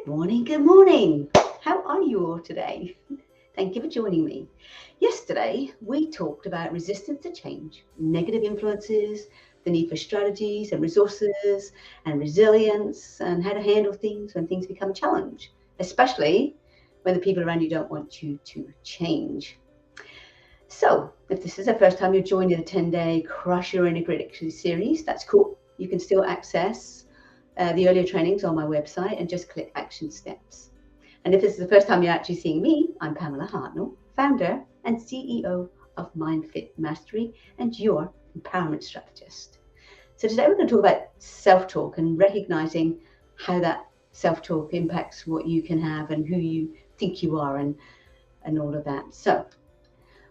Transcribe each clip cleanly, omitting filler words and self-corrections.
Good morning, good morning. How are you all today? Thank you for joining me. Yesterday, we talked about resistance to change, negative influences, the need for strategies and resources and resilience, and how to handle things when things become a challenge, especially when the people around you don't want you to change. So, if this is the first time you're joining the 10-day Crush Your Inner Critic series, that's cool. You can still access the earlier trainings on my website and just click action steps. And if this is the first time you're actually seeing me, I'm Pamela Hartnell, founder and CEO of MindFit Mastery and your empowerment strategist. So today we're going to talk about self-talk and recognizing how that self-talk impacts what you can have and who you think you are and all of that. So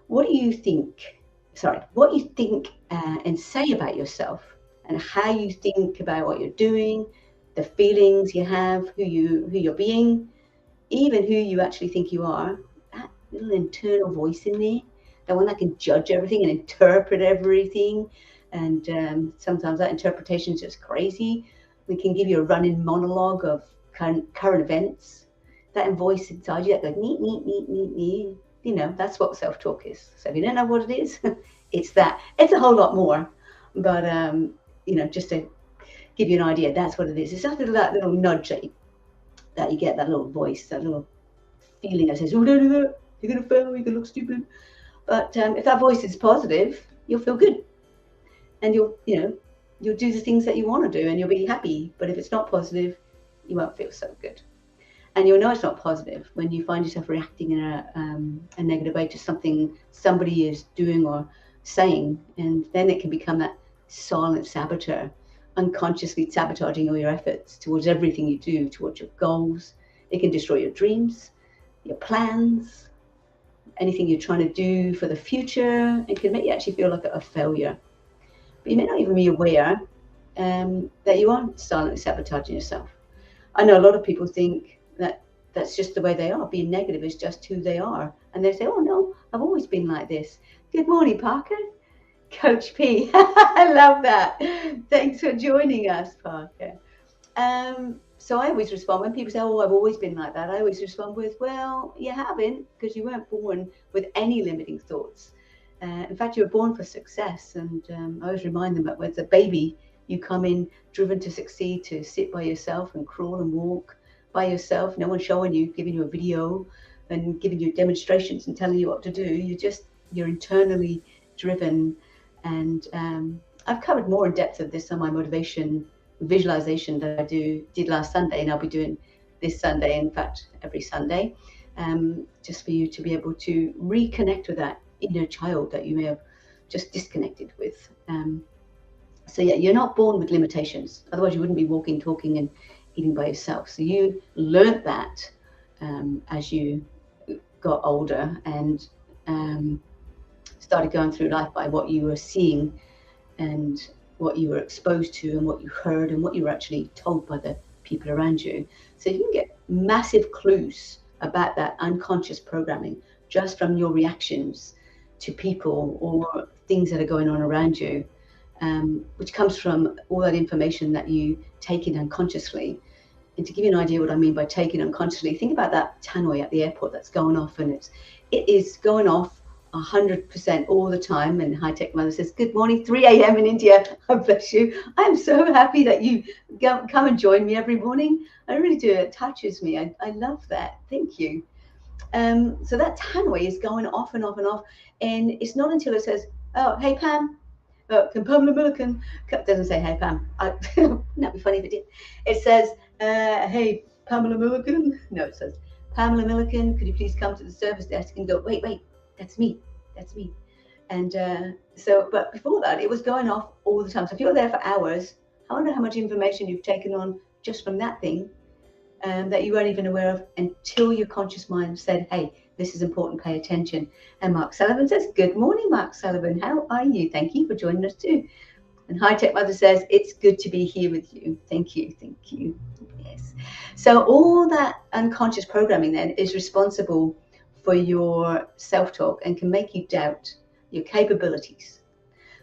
what you think and say about yourself and how you think about what you're doing, the feelings you have, who you're being, even who you actually think you are, that little internal voice in there, the one that can judge everything and interpret everything. And sometimes that interpretation is just crazy. We can give you a running monologue of current events. That voice inside you that goes, neat, neat, neat, neat, neat. You know, that's what self-talk is. So if you don't know what it is, it's that. It's a whole lot more. But, just to give you an idea, that's what it is. It's that little nudge that you get, that little voice, that little feeling that says, oh, don't do that. You're going to fail. You're going to look stupid. But if that voice is positive, you'll feel good. And you'll do the things that you want to do and you'll be happy. But if it's not positive, you won't feel so good. And you'll know it's not positive when you find yourself reacting in a negative way to something somebody is doing or saying. And then it can become that silent saboteur, unconsciously sabotaging all your efforts towards everything you do, towards your goals. It can destroy your dreams, your plans, anything you're trying to do for the future. It can make you actually feel like a failure. But you may not even be aware that you are silently sabotaging yourself. I know a lot of people think that that's just the way they are. Being negative is just who they are. And they say, oh, no, I've always been like this. Good morning, Parker. Coach P. I love that. Thanks for joining us, Parker. So I always respond when people say, oh, I've always been like that. I always respond with, well, you haven't, because you weren't born with any limiting thoughts. In fact, you were born for success. And I always remind them that when as a baby, you come in driven to succeed, to sit by yourself and crawl and walk by yourself. No one showing you, giving you a video and giving you demonstrations and telling you what to do. You're internally driven. And I've covered more in depth of this on my motivation visualization that I did last Sunday, and I'll be doing this Sunday, in fact, every Sunday, just for you to be able to reconnect with that inner child that you may have just disconnected with. So yeah, you're not born with limitations. Otherwise, you wouldn't be walking, talking, and eating by yourself. So you learnt that as you got older and started going through life by what you were seeing and what you were exposed to and what you heard and what you were actually told by the people around you. So you can get massive clues about that unconscious programming just from your reactions to people or things that are going on around you, which comes from all that information that you take in unconsciously. And to give you an idea what I mean by taking unconsciously, think about that Tannoy at the airport that's going off, and it is going off 100% all the time. And High Tech Mother says, good morning, 3 a.m. in India. God bless you. I'm so happy that you come and join me every morning. I really do. It touches me. I love that. Thank you. So that Tannoy is going off and off and off. And it's not until it says, oh, hey, Pam. Can Pamela Milliken, doesn't say, hey, Pam. Wouldn't that be funny if it did? It says, hey, Pamela Milliken. No, it says, Pamela Milliken, could you please come to the service desk and go, wait, that's me. And but before that, it was going off all the time. So if you're there for hours, I wonder how much information you've taken on just from that thing that you weren't even aware of until your conscious mind said, hey, this is important, pay attention. And Mark Sullivan says, good morning, Mark Sullivan. How are you? Thank you for joining us too. And High Tech Mother says, it's good to be here with you. Thank you. Yes. So all that unconscious programming then is responsible for your self-talk and can make you doubt your capabilities.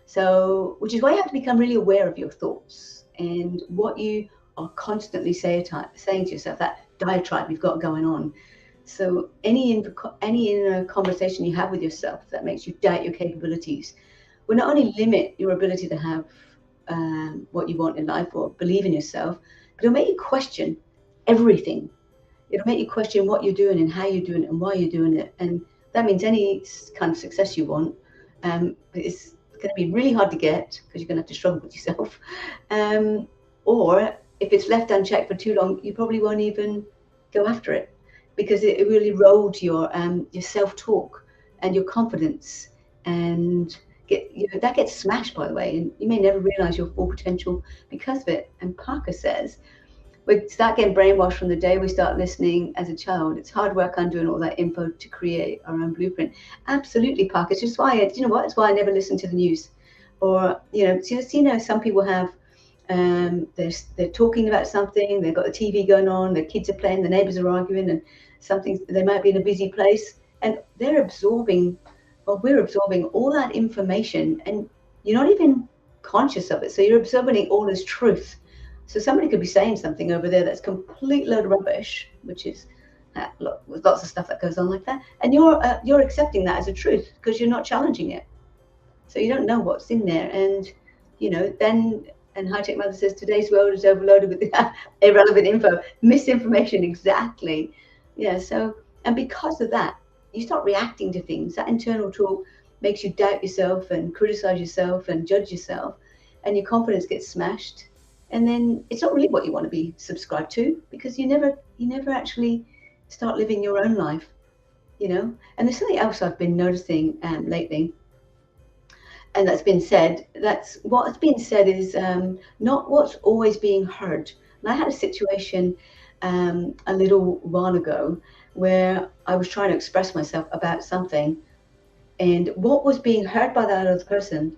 So, which is why you have to become really aware of your thoughts and what you are constantly saying to yourself, that diatribe you've got going on. So any inner conversation you have with yourself that makes you doubt your capabilities will not only limit your ability to have what you want in life or believe in yourself, but it'll make you question everything. It'll make you question what you're doing and how you're doing it and why you're doing it. And that means any kind of success you want, it's going to be really hard to get because you're going to have to struggle with yourself. Or if it's left unchecked for too long, you probably won't even go after it, because it will erode your self-talk and your confidence, and that gets smashed, by the way, and you may never realize your full potential because of it. And Parker says we start getting brainwashed from the day we start listening as a child. It's hard work undoing all that info to create our own blueprint. Absolutely, Parker. It's just why, you know what? It's why I never listen to the news. Or, some people have, they're talking about something, they've got the TV going on, the kids are playing, the neighbors are arguing, and they might be in a busy place, and we're absorbing all that information, and you're not even conscious of it. So you're absorbing it all as truth. So somebody could be saying something over there that's complete load of rubbish, which is lots of stuff that goes on like that, and you're accepting that as a truth because you're not challenging it. So you don't know what's in there, and and High Tech Mother says today's world is overloaded with irrelevant info, misinformation. Exactly. Yeah. So, and because of that, you start reacting to things. That internal talk makes you doubt yourself and criticize yourself and judge yourself, and your confidence gets smashed. And then it's not really what you want to be subscribed to, because you never actually start living your own life, And there's something else I've been noticing lately, and that's been said. What's been said is not what's always being heard. And I had a situation a little while ago where I was trying to express myself about something, and what was being heard by that other person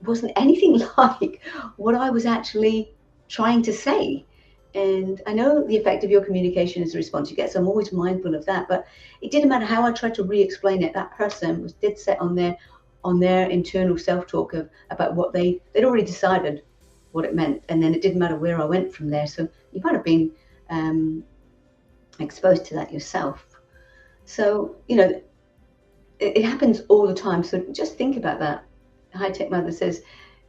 wasn't anything like what I was actually trying to say. And I know the effect of your communication is the response you get, so I'm always mindful of that. But it didn't matter how I tried to re-explain it. That person was dead set on their internal self-talk about what they'd already decided what it meant, and then it didn't matter where I went from there. So you might have been exposed to that yourself. So it happens all the time. So just think about that. High Tech Mother says,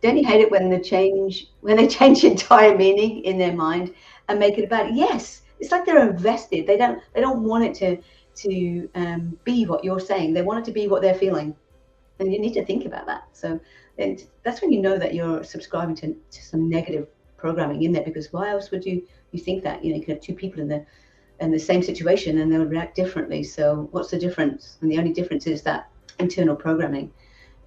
don't you hate it when they change entire meaning in their mind and make it about it? Yes, it's like they're invested. They don't want it to be what you're saying. They want it to be what they're feeling, and you need to think about that. So that's when you know that you're subscribing to some negative programming in there, because why else would you think that? You could have two people in the same situation and they'll react differently. So what's the difference? And the only difference is that internal programming.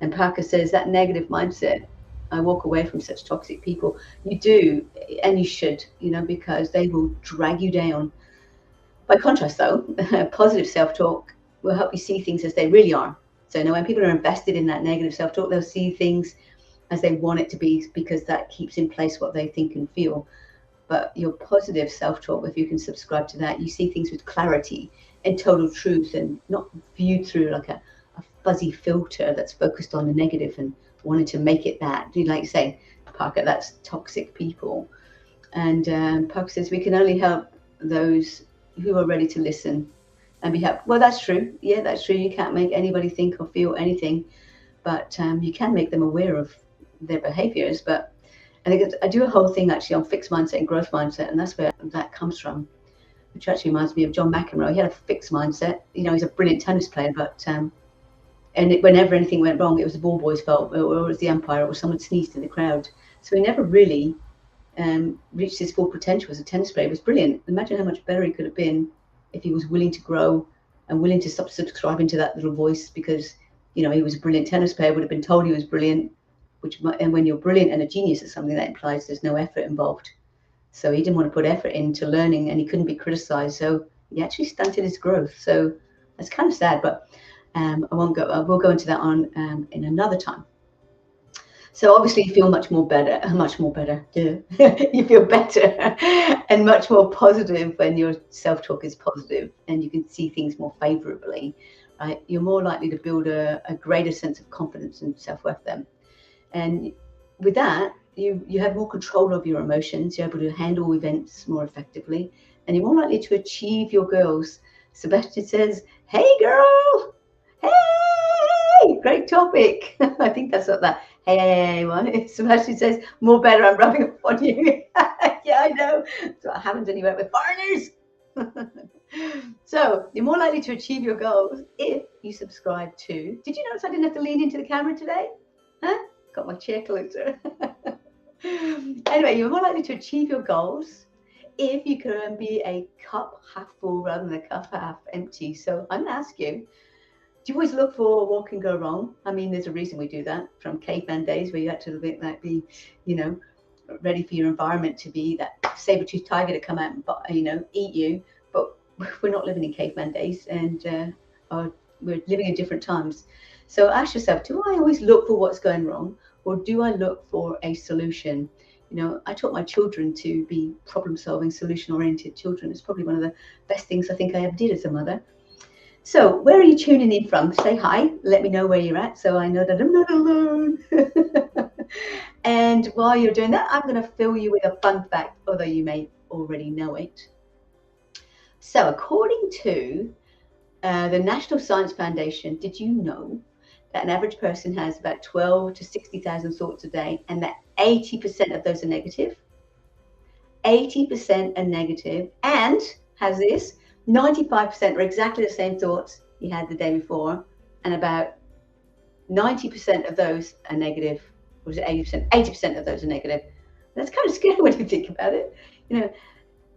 And Parker says that negative mindset, I walk away from such toxic people. You do, and you should, because they will drag you down. By contrast, though, positive self-talk will help you see things as they really are. So when people are invested in that negative self-talk, they'll see things as they want it to be, because that keeps in place what they think and feel. But your positive self-talk, if you can subscribe to that, you see things with clarity and total truth, and not viewed through like a fuzzy filter that's focused on the negative and wanted to make it that. Do you like say, Parker, that's toxic people. And Parker says we can only help those who are ready to listen and be helped. Well, that's true. Yeah, that's true. You can't make anybody think or feel anything, but you can make them aware of their behaviors. But I think I do a whole thing actually on fixed mindset and growth mindset, and that's where that comes from, which actually reminds me of John McEnroe. He had a fixed mindset. He's a brilliant tennis player, but whenever anything went wrong, it was the ball boy's fault, or it was the umpire, or someone sneezed in the crowd. So he never really reached his full potential as a tennis player. It was brilliant. Imagine how much better he could have been if he was willing to grow and willing to stop subscribing to that little voice, because he was a brilliant tennis player, would have been told he was brilliant, and when you're brilliant and a genius at something, that implies there's no effort involved. So he didn't want to put effort into learning, and he couldn't be criticized, so he actually stunted his growth. So that's kind of sad, but we'll go into that in another time. So obviously you feel much more better. Yeah. You feel better and much more positive when your self-talk is positive, and you can see things more favorably, right? You're more likely to build a greater sense of confidence and self-worth then. And with that, you have more control of your emotions. You're able to handle events more effectively, and you're more likely to achieve your goals. Sebastian says, hey girl, hey, great topic. I think that's what that hey one is. Sebastian says, more better, I'm rubbing up on you. Yeah, I know. That's what happens when you work with foreigners. So you're more likely to achieve your goals if you subscribe to. Did you notice I didn't have to lean into the camera today? Huh? Got my chair closer. Anyway, you're more likely to achieve your goals if you can be a cup half full rather than a cup half empty. So I'm going to ask you, do you always look for what can go wrong? I mean, there's a reason we do that, from caveman days where you had to be, ready for your environment to be that saber-toothed tiger to come out and, eat you. But we're not living in caveman days, and we're living in different times. So ask yourself, do I always look for what's going wrong, or do I look for a solution? I taught my children to be problem-solving, solution-oriented children. It's probably one of the best things I think I ever did as a mother. So where are you tuning in from? Say hi. Let me know where you're at so I know that I'm not alone. And while you're doing that, I'm going to fill you with a fun fact, although you may already know it. So according to the National Science Foundation, did you know that an average person has about 12 to 60,000 thoughts a day, and that 80% of those are negative? 80% are negative, and has this, 95% are exactly the same thoughts you had the day before, and about 90% of those are negative. Or was it 80%? 80% of those are negative. That's kind of scary when you think about it,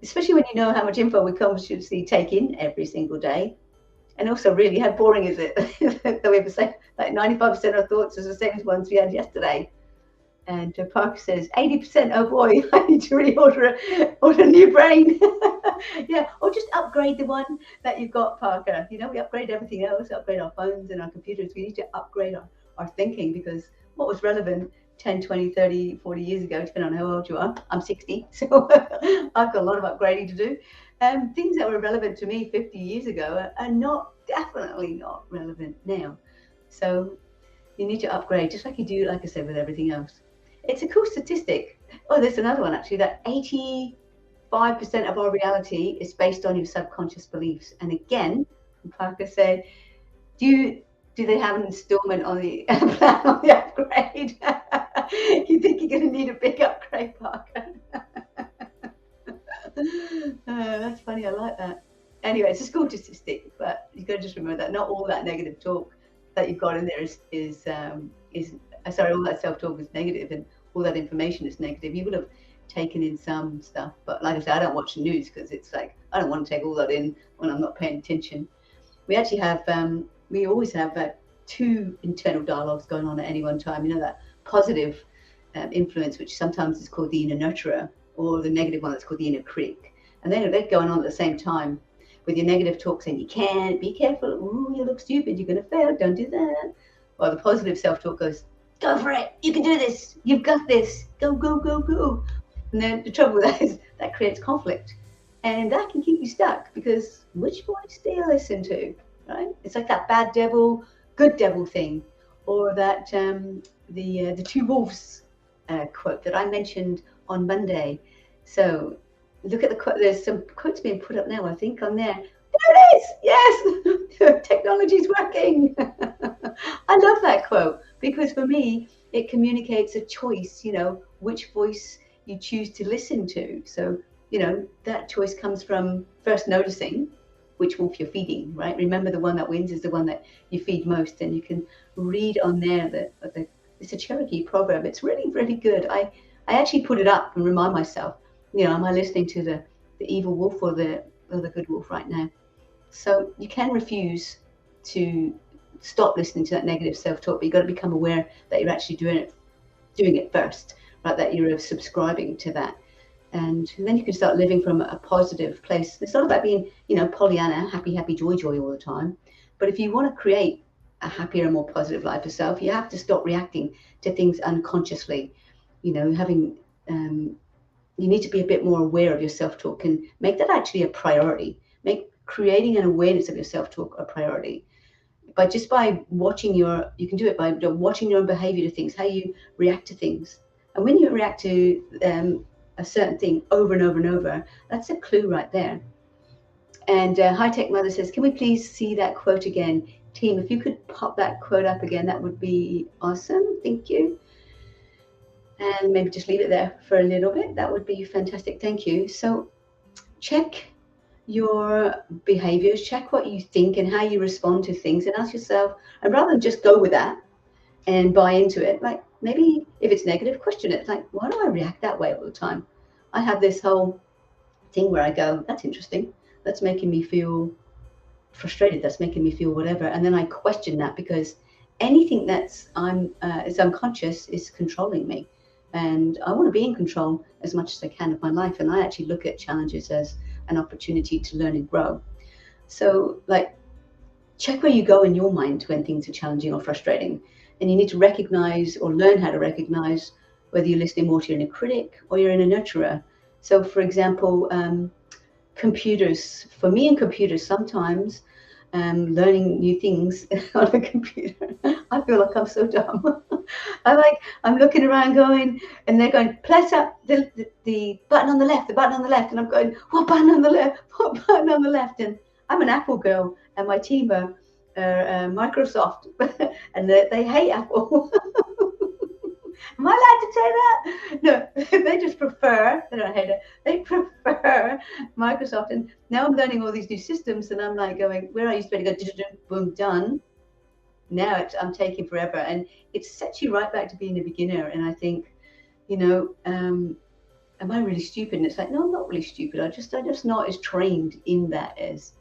especially when you know how much info we consciously take in every single day. And also, really, how boring is it that we have the same, like 95% of thoughts as the same as ones we had yesterday? And Parker says 80%. Oh boy, I need to really order a new brain. Yeah, or just upgrade the one that you've got, Parker. We upgrade everything else, upgrade our phones and our computers. We need to upgrade our thinking, because what was relevant 10, 20, 30, 40 years ago, depending on how old you are. I'm 60, so I've got a lot of upgrading to do. Things that were relevant to me 50 years ago are definitely not relevant now. So you need to upgrade, just like you do, like I said, with everything else. It's a cool statistic. Oh, there's another one actually, that 85% of our reality is based on your subconscious beliefs. And again, Parker said, do they have an installment on the plan on the upgrade? You think you're going to need a big upgrade, Parker? That's funny. I like that. Anyway, it's a school statistic, but you've got to just remember that not all that negative talk that you've got in there is all that self-talk is negative, and all that information is negative. You would have taken in some stuff, but like I said, I don't watch the news because it's like I don't want to take all that in when I'm not paying attention. We actually have we always have two internal dialogues going on at any one time. That positive influence, which sometimes is called the inner nurturer, or the negative one that's called the inner critic. And they're going on at the same time, with your negative talk saying, you can't, be careful, ooh, you look stupid, you're going to fail, don't do that. While the positive self-talk goes, go for it, you can do this, you've got this, go, go, go, go. And then the trouble with that is that creates conflict. And that can keep you stuck, because which voice do you listen to, right? It's like that bad devil, good devil thing, or that the two wolves quote that I mentioned on Monday. So look at the quote. There's some quotes being put up now, I think, on there. There it is. Yes, technology's working. I love that quote, because for me, it communicates a choice, which voice you choose to listen to. So, that choice comes from first noticing which wolf you're feeding, right? Remember, the one that wins is the one that you feed most. And you can read on there that it's a Cherokee proverb. It's really, really good. I actually put it up and remind myself, am I listening to the evil wolf or the good wolf right now? So you can refuse to stop listening to that negative self-talk, but you've got to become aware that you're actually doing it first, right? That you're subscribing to that. And then you can start living from a positive place. It's not about being, Pollyanna, happy, happy, joy, joy all the time. But if you want to create a happier and more positive life yourself, you have to stop reacting to things unconsciously. You need to be a bit more aware of your self-talk and make that actually a priority. Make creating an awareness of your self-talk a priority. By watching you can do it by watching your own behavior to things, how you react to things. And when you react to a a certain thing over and over and over, that's a clue right there. And High Tech Mother says, can we please see that quote again? Team, if you could pop that quote up again, that would be awesome. Thank you. And maybe just leave it there for a little bit. That would be fantastic. Thank you. So check your behaviors, check what you think and how you respond to things, and ask yourself, and rather than just go with that and buy into it, like maybe if it's negative, question it. It's like, why do I react that way all the time? I have this whole thing where I go, that's interesting. That's making me feel frustrated. That's making me feel whatever. And then I question that, because anything that's is unconscious is controlling me. And I want to be in control as much as I can of my life. And I actually look at challenges as an opportunity to learn and grow. So like, check where you go in your mind when things are challenging or frustrating. And you need to recognize or learn how to recognize whether you're listening more to your inner critic or you're in a nurturer. So for example, computers, for me in computers, sometimes learning new things on a computer, I feel like I'm so dumb. I'm looking around going, and they're going, press up the button on the left, the button on the left. And I'm going, what button on the left? What button on the left? And I'm an Apple girl, and my team are Microsoft, and they hate Apple. Am I allowed to say that? No, they just prefer, they don't hate it, they prefer Microsoft. And now I'm learning all these new systems, and I'm like going, where I used to be able to go, boom, done. Now I'm taking forever. And it sets you right back to being a beginner. And I think, am I really stupid? And it's like, no, I'm not really stupid. I'm just not as trained in that as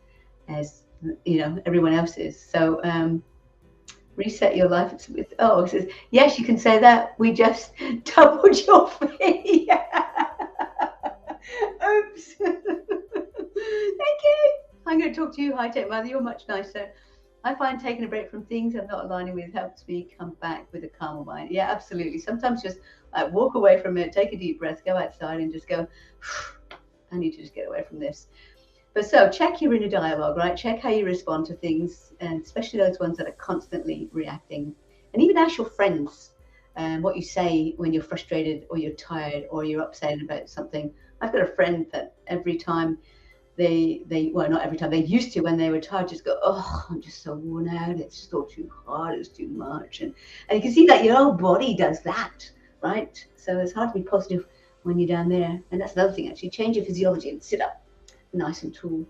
everyone else is. So, reset your life. It says, yes, you can say that. We just doubled your fee. Oops. Thank you. I'm going to talk to you, High Tech Mother. You're much nicer. I find taking a break from things I'm not aligning with helps me come back with a calmer mind. Yeah, absolutely. Sometimes just walk away from it, take a deep breath, go outside and just go, I need to just get away from this. But so check your inner dialogue, right? Check how you respond to things, and especially those ones that are constantly reacting. And even ask your friends what you say when you're frustrated or you're tired or you're upset about something. I've got a friend that every time not every time, they used to, when they were tired, just go, oh, I'm just so worn out. It's just all too hard. It's too much. And you can see that your whole body does that, right? So it's hard to be positive when you're down there. And that's another thing, actually. Change your physiology and sit up nice and tall.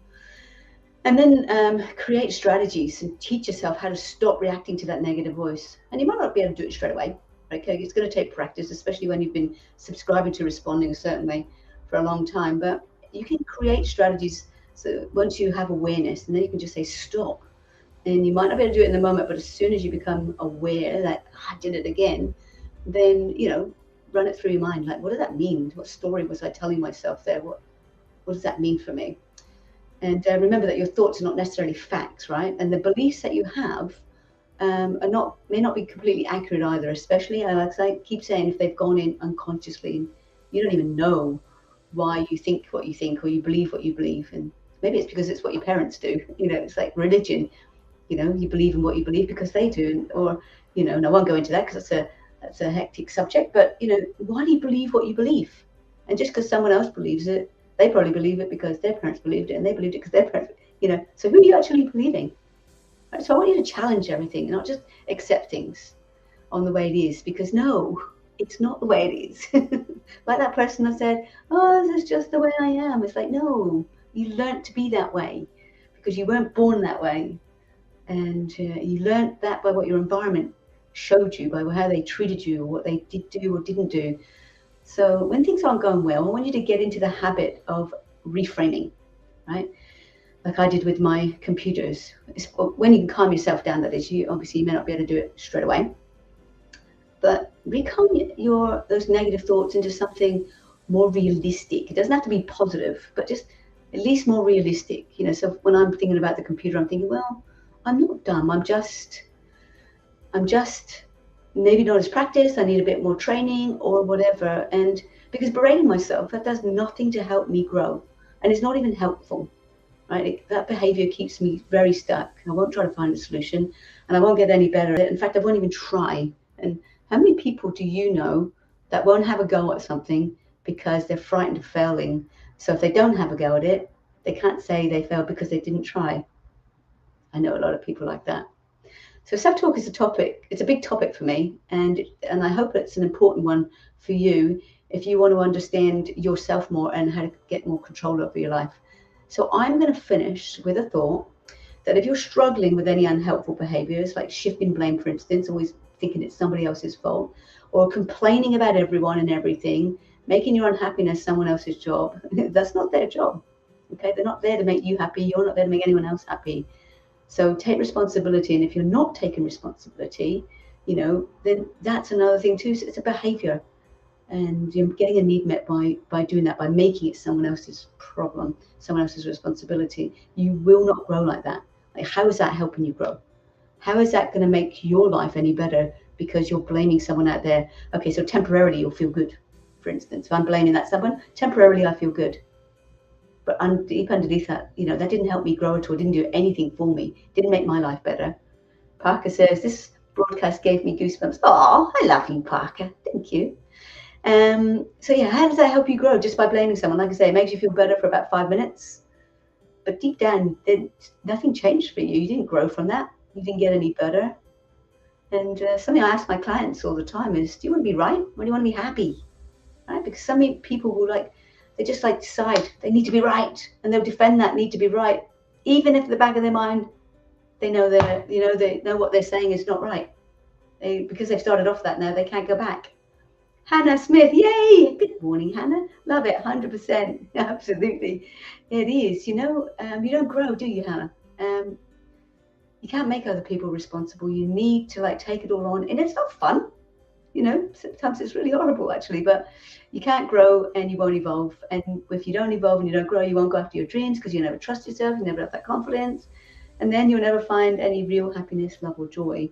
And then create strategies and teach yourself how to stop reacting to that negative voice. And you might not be able to do it straight away. Okay, it's going to take practice, especially when you've been subscribing to responding a certain way for a long time. But you can create strategies. So once you have awareness, and then you can just say stop. And you might not be able to do it in the moment, but as soon as you become aware that I did it again, then run it through your mind. Like, what does that mean? What story was I telling myself there? What does that mean for me? And remember that your thoughts are not necessarily facts, right? And the beliefs that you have may not be completely accurate either. Especially, like I keep saying, if they've gone in unconsciously, and you don't even know why you think what you think or you believe what you believe. And maybe it's because it's what your parents do. It's like religion. You believe in what you believe because they do, and I won't go into that because that's a hectic subject. But why do you believe what you believe? And just because someone else believes it, they probably believe it because their parents believed it, and they believed it because their parents, so who are you actually believing? Right? So I want you to challenge everything, not just accept things on the way it is, because no, it's not the way it is. Like that person that said, oh, this is just the way I am. It's like, no, you learned to be that way because you weren't born that way. And you learned that by what your environment showed you, by how they treated you, or what they did do or didn't do. So when things aren't going well, I want you to get into the habit of reframing, right? Like I did with my computers. When you can calm yourself down, that is, obviously you may not be able to do it straight away. But recalm those negative thoughts into something more realistic. It doesn't have to be positive, but just at least more realistic. So when I'm thinking about the computer, I'm thinking, well, I'm not dumb. I'm just maybe not as practiced. I need a bit more training or whatever. And because berating myself, that does nothing to help me grow. And it's not even helpful, right? That behavior keeps me very stuck. I won't try to find a solution, and I won't get any better at it. In fact, I won't even try. And how many people do you know that won't have a go at something because they're frightened of failing. So if they don't have a go at it, they can't say they failed because they didn't try. I know a lot of people like that. So self-talk is a topic. It's a big topic for me, and I hope it's an important one for you if you want to understand yourself more and how to get more control over your life. So I'm going to finish with a thought that if you're struggling with any unhelpful behaviors, like shifting blame, for instance, always thinking it's somebody else's fault, or complaining about everyone and everything, making your unhappiness someone else's job, that's not their job. Okay, they're not there to make you happy. You're not there to make anyone else happy. So take responsibility. And if you're not taking responsibility, then that's another thing too. So it's a behavior. And you're getting a need met by doing that, by making it someone else's problem, someone else's responsibility. You will not grow like that. Like, how is that helping you grow? How is that going to make your life any better because you're blaming someone out there? Okay, so temporarily you'll feel good, for instance. If I'm blaming that someone, temporarily I feel good. But deep underneath that, that didn't help me grow at all, didn't do anything for me, didn't make my life better. Parker says, this broadcast gave me goosebumps. Oh, I love you, Parker. Thank you. So yeah, how does that help you grow? Just by blaming someone. Like I say, it makes you feel better for about 5 minutes. But deep down, nothing changed for you. You didn't grow from that. You didn't get any better. And something I ask my clients all the time is, do you want to be right? Or do you want to be happy? Right? Because some people will they just decide they need to be right. And they'll defend that need to be right. Even if at the back of their mind, they know they know what they're saying is not right. Because they've started off that now, they can't go back. Hannah Smith, yay! Good morning, Hannah. Love it, 100%. Absolutely. It is. You don't grow, do you, Hannah? You can't make other people responsible. You need to take it all on. And it's not fun. Sometimes it's really horrible, actually. But you can't grow and you won't evolve. And if you don't evolve and you don't grow, you won't go after your dreams because you never trust yourself. You never have that confidence. And then you'll never find any real happiness, love, or joy.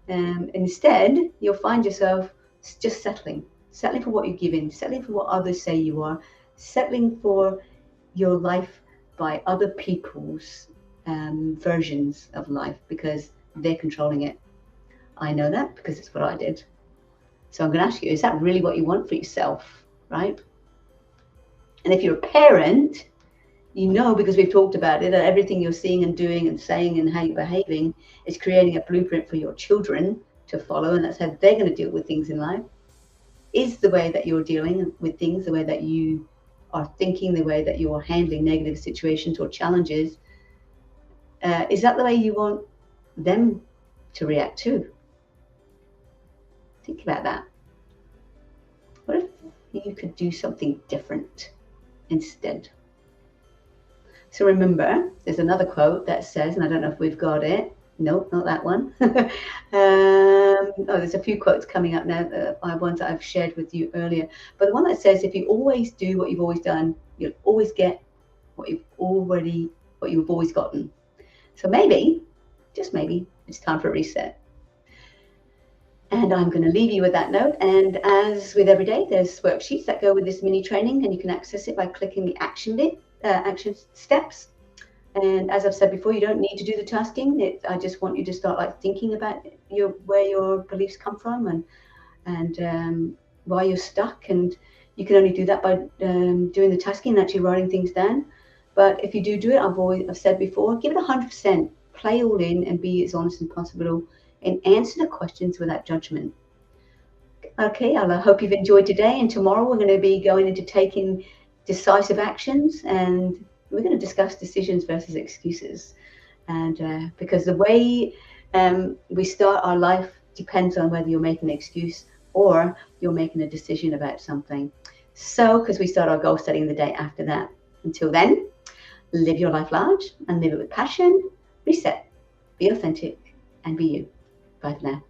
Instead, you'll find yourself just settling for what you're given, settling for what others say you are, settling for your life by other people's versions of life because they're controlling it. I know that because it's what I did. So I'm going to ask you, is that really what you want for yourself, right? And if you're a parent, because we've talked about it, that everything you're seeing and doing and saying and how you're behaving is creating a blueprint for your children to follow, and that's how they're going to deal with things in life. Is the way that you're dealing with things, the way that you are thinking, the way that you're handling negative situations or challenges, is that the way you want them to react to? Think about that. What if you could do something different instead? So remember, there's another quote that says, and I don't know if we've got it. Nope, not that one. There's a few quotes coming up now, ones that I've shared with you earlier. But the one that says, if you always do what you've always done, you'll always get what you've always gotten. So maybe, just maybe, it's time for a reset. And I'm going to leave you with that note. And as with every day, there's worksheets that go with this mini training, and you can access it by clicking the action steps. And as I've said before, you don't need to do the tasking. I just want you to start thinking about where your beliefs come from and why you're stuck. And you can only do that by doing the tasking and actually writing things down. But if you do it, I've said before, give it 100%. Play all in and be as honest as possible and answer the questions without judgment. Okay, I hope you've enjoyed today. And tomorrow we're going to be going into taking decisive actions, and we're going to discuss decisions versus excuses. And because the way we start our life depends on whether you're making an excuse or you're making a decision about something. So, because we start our goal setting the day after that. Until then, live your life large and live it with passion. Reset, be authentic, and be you. Bye for now.